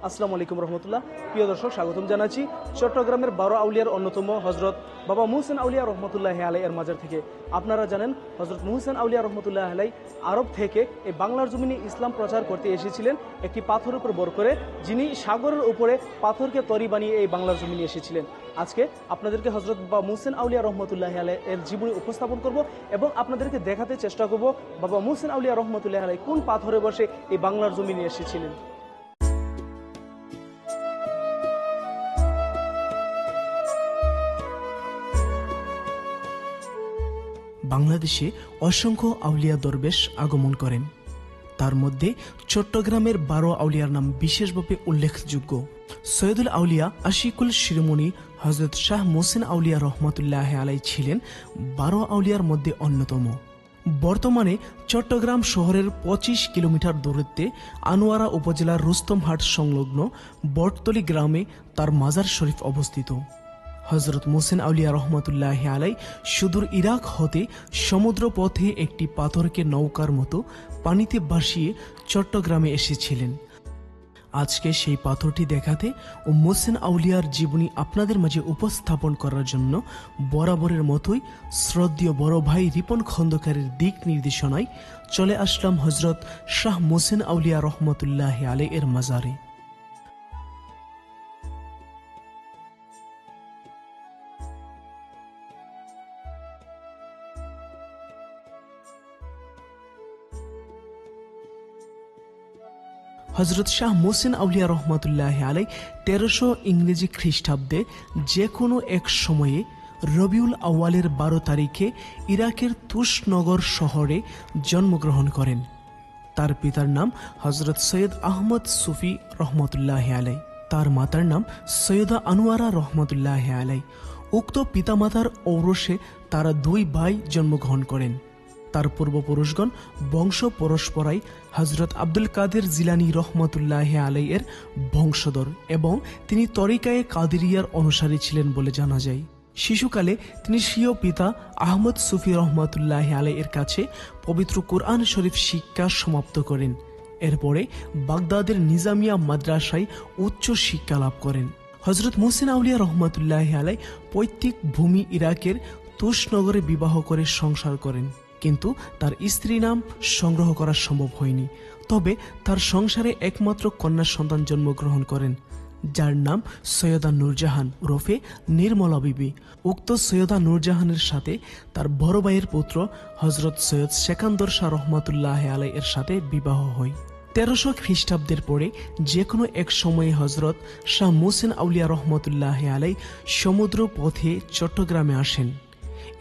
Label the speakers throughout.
Speaker 1: আসসালামু আলাইকুম রহমতুল্লাহ। প্রিয় দর্শক, স্বাগতম জানাচ্ছি চট্টগ্রামের 12 আউলিয়ার অন্যতম হজরত বাবা মুহসিন আউলিয়া রহমতুল্লাহ আলাই এর মাজার থেকে। আপনারা জানেন হজরত মুহসিন আউলিয়া রহমতুল্লাহ আলাই আরব থেকে এই বাংলার জমিনে ইসলাম প্রচার করতে এসেছিলেন একটি পাথরের উপর ভর করে, যিনি সাগরের উপরে পাথরকে তরি বানিয়ে এই বাংলার জমিনে এসেছিলেন। আজকে আপনাদেরকে হজরত বাবা মুহসিন আউলিয়া রহমতুল্লাহ আলাই এর জীবনী উপস্থাপন করব এবং আপনাদেরকে দেখাতে চেষ্টা করব বাবা মুহসিন আউলিয়া রহমতুল্লাহ আলাই কোন পাথরে বসে এই বাংলার জমিনে এসেছিলেন।
Speaker 2: বাংলাদেশে অসংখ্য আউলিয়া দরবেশ আগমন করেন। তার মধ্যে চট্টগ্রামের 12 আউলিয়ার নাম বিশেষভাবে উল্লেখযোগ্য। সৈয়দুল আউলিয়া আশিকুল শিরোমণি হজরত শাহ মুহসিন আউলিয়া রহমতুল্লাহ আলাই ছিলেন 12 আউলিয়ার মধ্যে অন্যতম। বর্তমানে চট্টগ্রাম শহরের 25 কিলোমিটার দূরত্বে আনোয়ারা উপজেলার রুস্তমহাট সংলগ্ন বটতলী গ্রামে তার মাজার শরীফ অবস্থিত। হজরত মুহসিন আউলিয়া রহমতুল্লাহ আলাই সুদূর ইরাক হতে সমুদ্র পথে একটি পাথরকে নৌকার মতো পানিতে ভাসিয়ে চট্টগ্রামে এসেছিলেন। আজকে সেই পাথরটি দেখাতে ও মুহসিন আউলিয়ার জীবনী আপনাদের মাঝে উপস্থাপন করার জন্য বরাবরের মতোই শ্রদ্ধেয় বড় ভাই রিপন খন্দকারের দিক নির্দেশনায় চলে আসলাম হজরত শাহ মুহসিন আউলিয়া রহমতুল্লাহ আলাই এর মাজারে। হজরত শাহ মুহসিন আউলিয়া রহমতুল্লাহ আলাই 1300 ইংরেজি খ্রিস্টাব্দে যে কোনো এক সময়ে রবিউল আউয়ালের 12 তারিখে ইরাকের তুষনগর শহরে জন্মগ্রহণ করেন। তার পিতার নাম হজরত সৈয়দ আহমদ সুফি রহমতুল্লাহ আলাই, তার মাতার নাম সৈয়দা আনোয়ারা রহমতুল্লাহ আলাই। উক্ত পিতামাতার ঔরসে তারা 2 ভাই জন্মগ্রহণ করেন। তার পূর্বপুরুষগণ বংশ পরস্পরাই হজরত আব্দুল কাদের জিলানী রহমতুল্লাহ আলাই এর বংশধর এবং তিনি তরিকায়ে কাদেরিয়ার অনুসারী ছিলেন বলে জানা যায়। শিশুকালে তিনি স্বীয় পিতা আহমদ সুফি রহমতুল্লাহ আলাই এর কাছে পবিত্র কুরআন শরীফ শিক্ষা সমাপ্ত করেন। এরপরে বাগদাদের নিজামিয়া মাদ্রাসায় উচ্চ শিক্ষা লাভ করেন। হজরত মুহসিন আউলিয়া রহমতুল্লাহ আলাই পৈতৃক ভূমি ইরাকের তুষনগরে বিবাহ করে সংসার করেন, কিন্তু তার স্ত্রী নাম সংগ্রহ করা সম্ভব হয়নি। তবে তার সংসারে একমাত্র কন্যা সন্তান জন্মগ্রহণ করেন, যার নাম সৈয়দা নূরজাহান ওরফে নির্মলা বিবি। উক্ত সৈয়দা নূরজাহানের সাথে তার বড় ভাইয়ের পুত্র হজরত সৈয়দ সেকান্দর শাহ রহমতুল্লাহ আলাই এর সাথে বিবাহ হয়। 1300 খ্রিস্টাব্দের পরে যে কোনো এক সময়ে হজরত শাহ মুহসিন আউলিয়া রহমতুল্লাহ আলাই সমুদ্র পথে চট্টগ্রামে আসেন।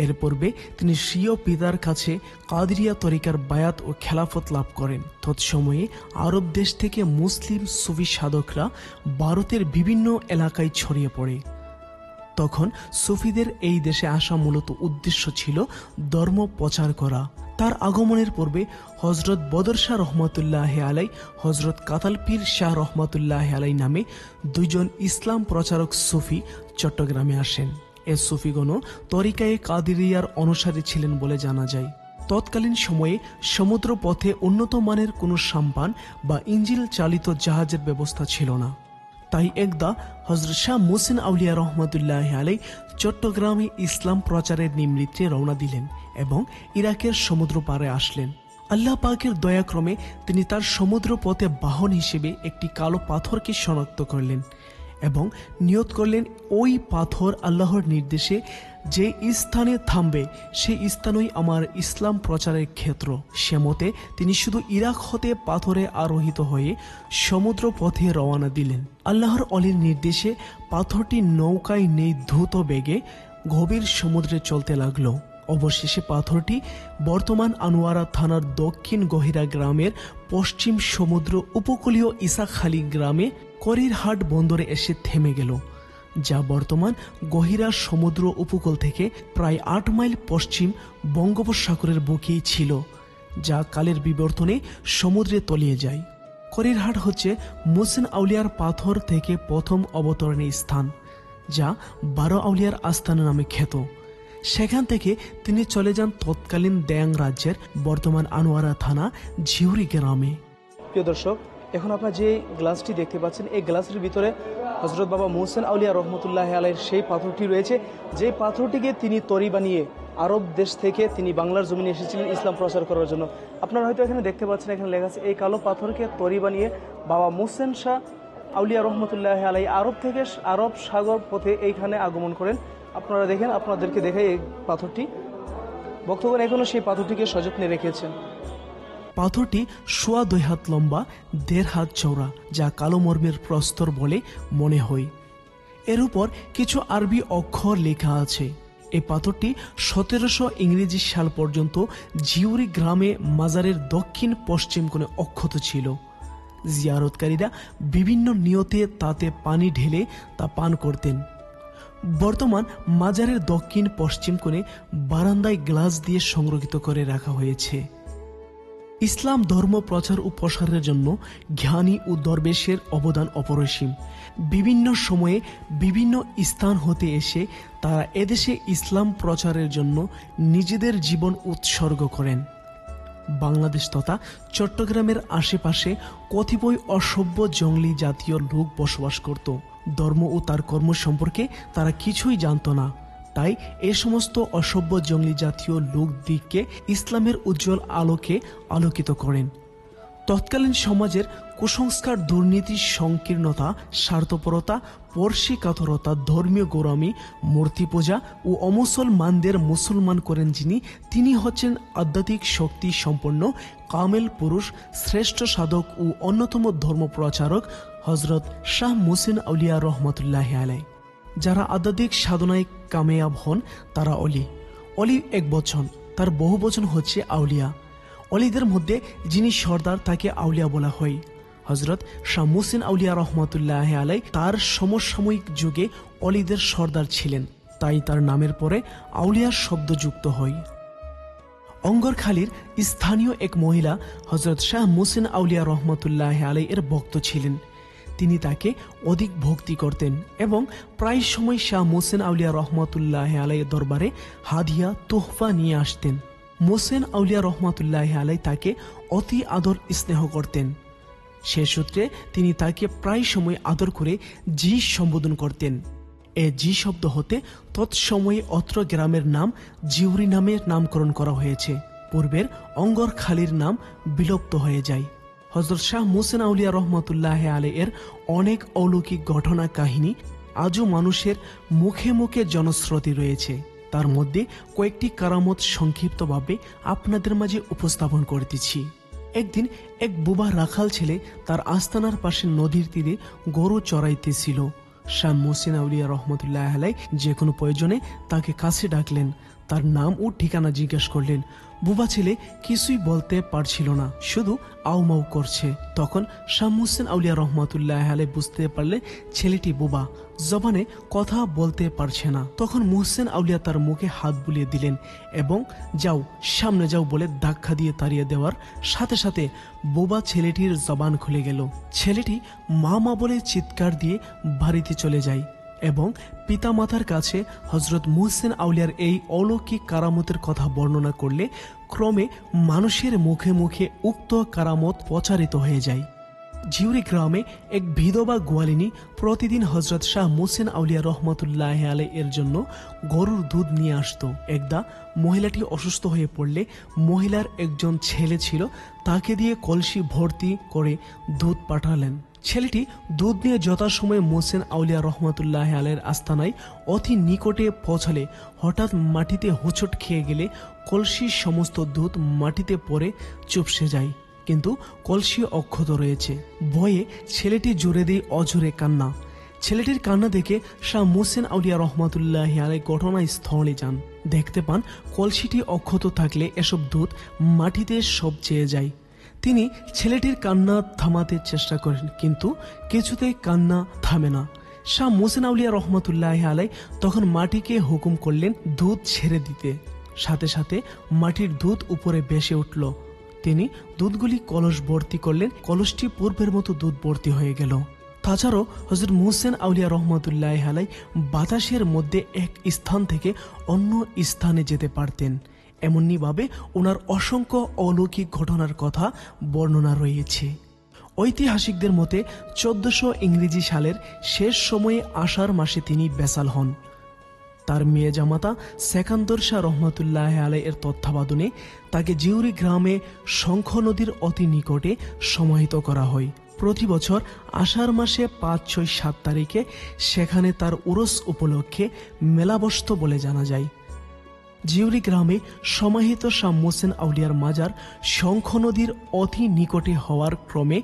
Speaker 2: এর পূর্বে তিনি স্বীয় পিতার কাছে কাদেরিয়া তরিকার বায়াত ও খেলাফত লাভ করেন। তৎসময়ে আরব দেশ থেকে মুসলিম সুফি সাধকরা ভারতের বিভিন্ন এলাকায় ছড়িয়ে পড়ে। তখন সুফিদের এই দেশে আসা মূলত উদ্দেশ্য ছিল ধর্ম প্রচার করা। তার আগমনের পূর্বে হজরত বদর শাহ রহমতুল্লাহ আলাই, হজরত কাতালপীর শাহ রহমতুল্লাহ আলাই নামে 2 জন ইসলাম প্রচারক সুফি চট্টগ্রামে আসেন। এ সুফিগণ তরিকায়ে কাদেরিয়ার অনুসারী ছিলেন বলে জানা যায়। তৎকালীন সময়ে সমুদ্র পথে উন্নত মানের কোনো সাম্পান বা ইঞ্জিল চালিত জাহাজের ব্যবস্থা ছিল না। তাই একদা হজরত শাহ মুহসিন আউলিয়া রহমতুল্লাহ আলাই চট্টগ্রামে ইসলাম প্রচারের নিমিত্তে রওনা দিলেন এবং ইরাকের সমুদ্র পাড়ে আসলেন। আল্লাহ পাকের দয়াক্রমে তিনি তার সমুদ্র পথে বাহন হিসেবে একটি কালো পাথরকে শনাক্ত করলেন এবং নিয়ত করলেন ওই পাথর আল্লাহর নির্দেশে যে স্থানে থামবে সেই স্থানই আমার ইসলাম প্রচারের ক্ষেত্র। সে মতে তিনি শুধু ইরাক হতে পাথরে আরোহিত হয়ে সমুদ্র পথে রওনা দিলেন। আল্লাহর অলির নির্দেশে পাথরটি নৌকায় নেই দ্রুত বেগে গভীর সমুদ্রে চলতে লাগলো। অবশেষে পাথরটি বর্তমান আনোয়ারা থানার দক্ষিণ গহিরা গ্রামের পশ্চিম সমুদ্র উপকূলীয় ইসাখালী গ্রামে করিরহাট বন্দরে এসে থেমে গেল, যা বর্তমান গহিরা সমুদ্র উপকূল থেকে প্রায় 8 মাইল পশ্চিম বঙ্গোপসাগরের বুকেই ছিল, যা কালের বিবর্তনে সমুদ্রে তলিয়ে যায়। করিরহাট হচ্ছে মুহসিন আউলিয়ার পাথর থেকে প্রথম অবতরণের স্থান, যা 12 আউলিয়ার আস্তানা নামে খ্যাত। সেখান থেকে তিনি চলে যান তৎকালীন দেয়াং রাজ্যের বর্তমান আনোয়ারা থানা ঝিউরি গ্রামে।
Speaker 1: প্রিয় দর্শক, এখন আপনারা যে গ্লাসটি দেখতে পাচ্ছেন, এই গ্লাসের ভিতরে হযরত বাবা মুহসিন আউলিয়া রহমতুল্লাহ আলাইহির সেই পাথরটি রয়েছে, যে পাথরটিকে তিনি তরি বানিয়ে আরব দেশ থেকে তিনি বাংলার জমিনে এসেছিলেন ইসলাম প্রচার করার জন্য। আপনারা হয়তো এখানে দেখতে পাচ্ছেন, এখানে লেখা আছে এই কালো পাথরকে তরি বানিয়ে বাবা মুহসিন শাহ আউলিয়া রহমতুল্লাহ আলাইহি আরব থেকে আরব সাগর পথে এইখানে আগমন করেন। আপনারা দেখেন, আপনাদেরকে দেখাই এই পাথরটি। ভক্তগণ এখনও সেই পাথরটিকে সযত্নে রেখেছেন।
Speaker 2: পাথরটি 2.5 হাত লম্বা, 1.5 হাত চওড়া, যা কালো মর্মের প্রস্তর বলে মনে হয়। এর উপর কিছু আরবি অক্ষর লেখা আছে। এই পাথরটি 1700 ইংরেজি সাল পর্যন্ত জিউরি গ্রামে মাজারের দক্ষিণ পশ্চিম কোণে অক্ষত ছিল। জিয়ারতকারীরা বিভিন্ন নিয়তে তাতে পানি ঢেলে তা পান করতেন। বর্তমান মাজারের দক্ষিণ পশ্চিম কোণে বারান্দায় গ্লাস দিয়ে সংরক্ষিত করে রাখা হয়েছে। ইসলাম ধর্ম প্রচার ও প্রসারের জন্য জ্ঞানী ও দরবেশের অবদান অপরিসীম। বিভিন্ন সময়ে বিভিন্ন স্থান হতে এসে তারা এদেশে ইসলাম প্রচারের জন্য নিজেদের জীবন উৎসর্গ করেন। বাংলাদেশ তথা চট্টগ্রামের আশেপাশে কতিপয় অসভ্য জঙ্গলি জাতীয় লোক বসবাস করত। ধর্ম ও তার কর্ম সম্পর্কে তারা কিছুই জানত না। তাই এ সমস্ত অসভ্য জঙ্গলি জাতীয় লোকদিগকে ইসলামের উজ্জ্বল আলোকে আলোকিত করেন। তৎকালীন সমাজের কুসংস্কার, দুর্নীতি, সংকীর্ণতা, স্বার্থপরতা, পরশিকাতরতা, ধর্মীয় গোড়ামি, মূর্তি পূজা ও অমুসলমানদের মুসলমান করেন যিনি, তিনি হচ্ছেন আধ্যাত্মিক শক্তি সম্পন্ন কামেল পুরুষ, শ্রেষ্ঠ সাধক ও অন্যতম ধর্ম প্রচারক হযরত শাহ মুহসিন আউলিয়া রহমতুল্লাহ আলাইহি। যারা আধ্যাত্মিক সাধনায় কামেয়াব হন তারা অলি। অলি এক বচন, তার বহু বচন হচ্ছে আউলিয়া। অলিদের মধ্যে যিনি সর্দার তাকে আউলিয়া বলা হয়। হযরত শাহ মুহসিন আউলিয়া রহমতুল্লাহ আলাইহি তার সমসাময়িক যুগে অলিদের সর্দার ছিলেন, তাই তার নামের পরে আউলিয়ার শব্দ যুক্ত হয়। অঙ্গরখালির স্থানীয় এক মহিলা হযরত শাহ মুহসিন আউলিয়া রহমতুল্লাহ আলাইহি এর ভক্ত ছিলেন। তিনি তাকে অধিক ভক্তি করতেন এবং প্রায় সময় শাহ মুহসিন আউলিয়া রহমতুল্লাহ আলাইহির দরবারে হাদিয়া, তোহফা নিয়ে আসতেন। মুহসিন আউলিয়া রহমতুল্লাহ আলাইহি তাকে অতি আদর স্নেহ করতেন। সে সূত্রে তিনি তাকে প্রায় সময় আদর করে জি সম্বোধন করতেন। এ জি শব্দ হতে তৎসময়ে অত্র গ্রামের নাম জিউরি নামে নামকরণ করা হয়েছে। পূর্বের অঙ্গরখালির নাম বিলুপ্ত হয়ে যায়। হযরত শাহ মুহসিন আউলিয়া রহমতুল্লাহ আলাইহি এর অনেক অলৌকিক ঘটনা কাহিনী আজও মানুষের মুখে মুখে জনশ্রুতি রয়েছে। তার মধ্যে কয়েকটি কারামত সংক্ষিপ্তভাবে আপনাদের মাঝে উপস্থাপন করতেছি। একদিন এক বুবা রাখাল ছেলে তার আস্তানার পাশে নদীর তীরে গরু চড়াইতেছিল। শাহ মুহসিন আউলিয়া রহমতুল্লাহ আলাইহি যে কোনো প্রয়োজনে তাকে কাছে ডাকলেন, তার নাম ও ঠিকানা জিজ্ঞাসা করলেন। বুবা ছেলে কিছুই বলতে পারছিল না, শুধু আউমাউ করছে। তখন শাহ মুহসিন আউলিয়া রহমতুল্লাহ আলাইহি বুঝতে পারলে ছেলেটি বোবা, জবানে কথা বলতে পারছে না। তখন মুহসিন আউলিয়া তার মুখে হাত বুলিয়ে দিলেন এবং যাও, সামনে যাও বলে ধাক্কা দিয়ে তাড়িয়ে দেওয়ার সাথে সাথে বোবা ছেলেটির জবান খুলে গেল। ছেলেটি মা মা বলে চিৎকার দিয়ে বাড়িতে চলে যায় এবং পিতামাতার কাছে হযরত মুহসিন আউলিয়ার এই অলৌকিক কারামতের কথা বর্ণনা করলে ক্রমে মানুষের মুখে মুখে উক্ত কারামত প্রচারিত হয়ে যায়। জিউরি গ্রামে এক বিধবা গোয়ালিনী প্রতিদিন হযরত শাহ মুহসিন আউলিয়া রহমতুল্লাহ আলাইহি এর জন্য গরুর দুধ নিয়ে আসতো। একদা মহিলাটি অসুস্থ হয়ে পড়লে মহিলার একজন ছেলে ছিল, তাকে দিয়ে কলসি ভর্তি করে দুধ পাঠালেন। ছেলেটি দুধ নিয়ে যথাসময়ে মুহসিন আউলিয়া রহমতুল্লাহ আলাইহির আস্তানায় অতি নিকটে পৌঁছালে হঠাৎ মাটিতে হোঁচট খেয়ে গেলে কলসির সমস্ত দুধ মাটিতে পড়ে চুপসে যায়, কিন্তু কলসি অক্ষত রয়েছে। ভয়ে ছেলেটি জোরে দিয়ে অঝরে কান্না। ছেলেটির কান্না দেখে শাহ মুহসিন আউলিয়া রহমতুল্লাহ আলাইহি ঘটনাস্থলে যান। দেখতে পান কলসিটি অক্ষত থাকলে এসব দুধ মাটিতে সব চেয়ে যায়। তিনি ছেলেটির কান্না থামাতে চেষ্টা করেন, কিন্তু কিছুতেই কান্না থামে না। শাহ মুহসিন আউলিয়া রহমতুল্লাহ আলাইহি তখন মাটিকে হুকুম করলেন দুধ ছেড়ে দিতে। সাথে সাথে মাটির দুধ উপরে ভেসে উঠল। তিনি দুধগুলি কলস ভর্তি করলেন, কলসটি পূর্বের মতো দুধ ভর্তি হয়ে গেল। তাছাড়াও হযরত মুহসিন আউলিয়া রহমতুল্লাহ আলাইহি বাতাসের মধ্যে এক স্থান থেকে অন্য স্থানে যেতে পারতেন। এমনিভাবে ওনার অসংখ্য অলৌকিক ঘটনার কথা বর্ণনা রয়েছে। ঐতিহাসিকদের মতে 1400 ইংরেজি সালের শেষ সময়ে আষাঢ় মাসে তিনি বেসাল হন। তার মেয়ে জামাতা সেকান্দর শাহ রহমতুল্লাহ আলাইহির তত্ত্বাবধানে তাকে জিউরি গ্রামে শঙ্খ নদীর অতি নিকটে সমাহিত করা হয়। প্রতি বছর আষাঢ় মাসে 5, 6, 7 তারিখে সেখানে তার উরস উপলক্ষে মেলা বসত বলে জানা যায়। জিউরি গ্রামে সমাহিত শাহ মুহসিন আউলিয়ার মাজার শঙ্খ নদীর অতি নিকটে হওয়ার ক্রমে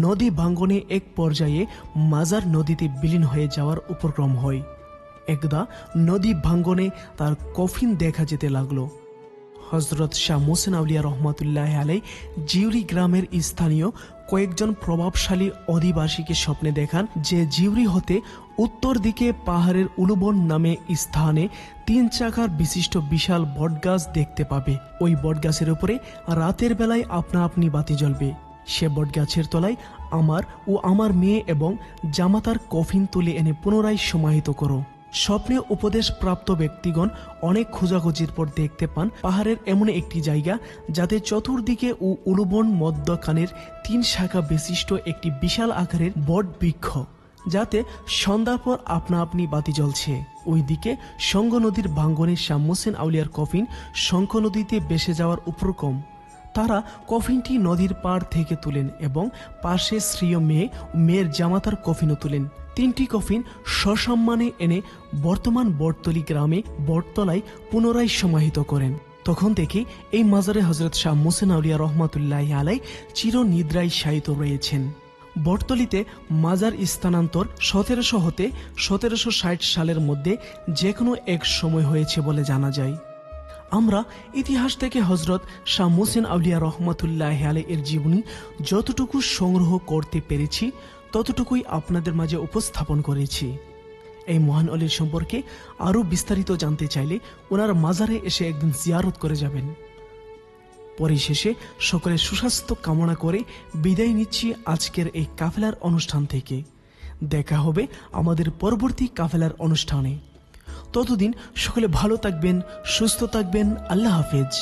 Speaker 2: নদী ভাঙ্গনে এক পর্যায়ে মাজার নদীতে বিলীন হয়ে যাওয়ার উপক্রম হয়। একদা নদী ভাঙ্গনে তার কফিন দেখা যেতে লাগলো। হজরত শাহ মুহসিন আউলিয়া রহমতুল্লাহ আলাই জিউরি গ্রামের স্থানীয় কয়েকজন প্রভাবশালী অধিবাসীকে স্বপ্নে দেখান যে জিউরি হতে উত্তর দিকে পাহাড়ের উলুবন নামে স্থানে 3 চাকার বিশিষ্ট বিশাল বটগাছ দেখতে পাবে। ওই বটগাছের উপরে রাতের বেলায় আপনা আপনি বাতি জ্বলবে। সে বটগাছের তলায় আমার ও আমার মেয়ে এবং জামাতার কফিন তুলে এনে পুনরায় সমাহিত করো। স্বপ্নে উপদেশ প্রাপ্ত ব্যক্তিগণ অনেক খোঁজাখুঁজির পর দেখতে পান পাহাড়ের এমন একটি জায়গা যাতে চতুর্দিকে ও উলুবন মধ্যখানের 3 শাখা বিশিষ্ট একটি বিশাল আকারের বট বৃক্ষ, যাতে সন্ধ্যার পর আপনা আপনি বাতি জ্বলছে। ওইদিকে শঙ্খ নদীর ভাঙ্গনে শাহ মুহসিন আউলিয়ার কফিন শঙ্খ নদীতে ভেসে যাওয়ার উপক্রম। তারা কফিনটি নদীর পাড় থেকে তুলেন এবং পাশে স্ত্রী ও মেয়ের জামাতার কফিনও তুলেন। 3টি কফিন সসম্মানে এনে বর্তমান বটতলী গ্রামে বটতলায় পুনরায় সমাহিত করেন। তখন থেকে এই মাজারে হজরত শাহ মুহসিন আউলিয়া রহমতুল্লাহ আলাই চিরনিদ্রায় শায়িত রয়েছেন। বটতলীতে মাজার স্থানান্তর 1700 হতে 1760 সালের মধ্যে যে কোনো এক সময় হয়েছে বলে জানা যায়। আমরা ইতিহাস থেকে হজরত শাহ মুহসিন আউলিয়া রহমতুল্লাহ আলাই এর জীবনী যতটুকু সংগ্রহ করতে পেরেছি ততটুকুই আপনাদের মাঝে উপস্থাপন করেছি। এই মহান অলির সম্পর্কে আরও বিস্তারিত জানতে চাইলে ওনার মাজারে এসে একদিন জিয়ারত করে যাবেন। পরিশেষে সকলের সুস্বাস্থ্য কামনা করে বিদায় নিচ্ছি আজকের এই কাফেলার অনুষ্ঠান থেকে। দেখা হবে আমাদের পরবর্তী কাফেলার অনুষ্ঠানে। ততদিন সকলে ভালো থাকবেন, সুস্থ থাকবেন। আল্লাহ হাফেজ।